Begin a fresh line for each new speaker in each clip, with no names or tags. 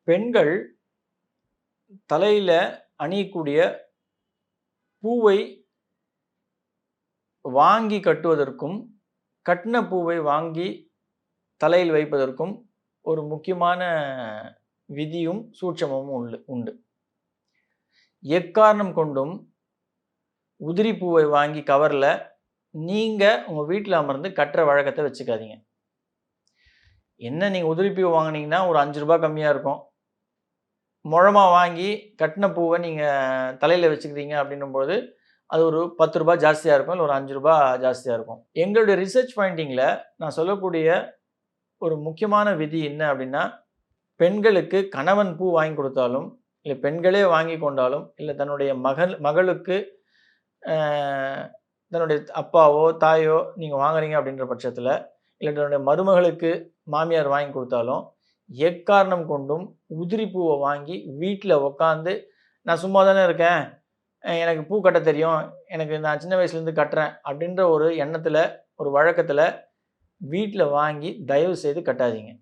பெண்கள் தலையில அணியக்கூடிய பூவை வாங்கி கட்டுவதற்கும், கட்டின பூவை வாங்கி தலையில் வைப்பதற்கும் ஒரு முக்கியமான விதியும், சூட்சமமும் உண்டு. எக்காரணம் கொண்டும் உதிரி பூவை வாங்கி கவர்ல நீங்க உங்க வீட்ல அமர்ந்து கட்டுற வழக்கத்த வச்சுக்காதீங்க. என்ன நீங்க உதிரி பூ வாங்குனீங்கன்னா ஒரு ரூ. 5 கம்மியா இருக்கும். முழமா வாங்கி கட்டின பூவ நீங்க தலையில வச்சுக்கிறீங்க அப்படின்னும்போது, அது ஒரு ரூ. 10 ஜாஸ்தியா இருக்கும். இல்ல ஒரு ரூ. 5 ஜாஸ்தியா இருக்கும். எங்களுடைய ரிசர்ச் ஃபைண்டிங்ல நான் சொல்லக்கூடிய ஒரு முக்கியமான விதி என்ன அப்படின்னா, பெண்களுக்கு கணவன் பூ வாங்கி கொடுத்தாலும், இல்ல பெண்களே வாங்கி கொண்டாலும், இல்ல தன்னுடைய மகளுக்கு அ தன்னுடைய அப்பாவோ, தாயோ நீங்க வாங்குறீங்க அப்படின்ற பட்சத்தில, இல்ல தன்னுடைய மருமகளுக்கு மாமியார் வாங்கி கொடுத்தாலும், எக்காரணம் கொண்டும் உதிரி பூவ வாங்கி வீட்ல உட்காந்து, "நான் சும்மா தானே இருக்கேன். எனக்கு பூ கட்ட தெரியும். நான் சின்ன வயசுலேருந்து கட்டுறேன்." அப்படின்ற ஒரு எண்ணத்தில, ஒரு வழக்கத்தில வீட்ல வாங்கி தயவு செய்து கட்டாதீங்க.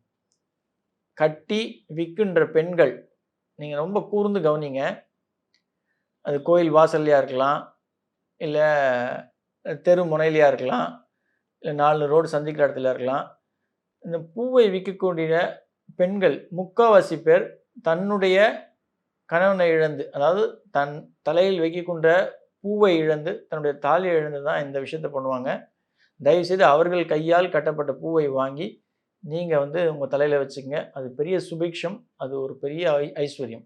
கட்டி விக்கின்ற பெண்கள், நீங்க ரொம்ப கூர்ந்து கவனிங்க. அது கோயில் வாசல்லயா இருக்கலாம், இல்ல தெரு முனையிலயா இருக்கலாம், இல்ல 4 ரோடு சந்திக்கிற இடத்துலயா இருக்கலாம். இந்த பூவை விக்கக்கூடிய பெண்கள் முக்காவாசி பேர் தன்னுடைய கணவனை இழந்து, அதாவது தன் தலையில் வைக்கொண்ட பூவை இழந்து, தன்னுடைய தாலிய இழந்து தான் இந்த விஷயத்த பண்ணுவாங்க. தயவுசெய்து அவர்கள் கையால் கட்டப்பட்ட பூவை வாங்கி, நீங்க உங்க தலையில வச்சுக்கங்க. அது பெரிய சுபிக்ஷம். அது ஒரு பெரிய ஐஸ்வர்யம்.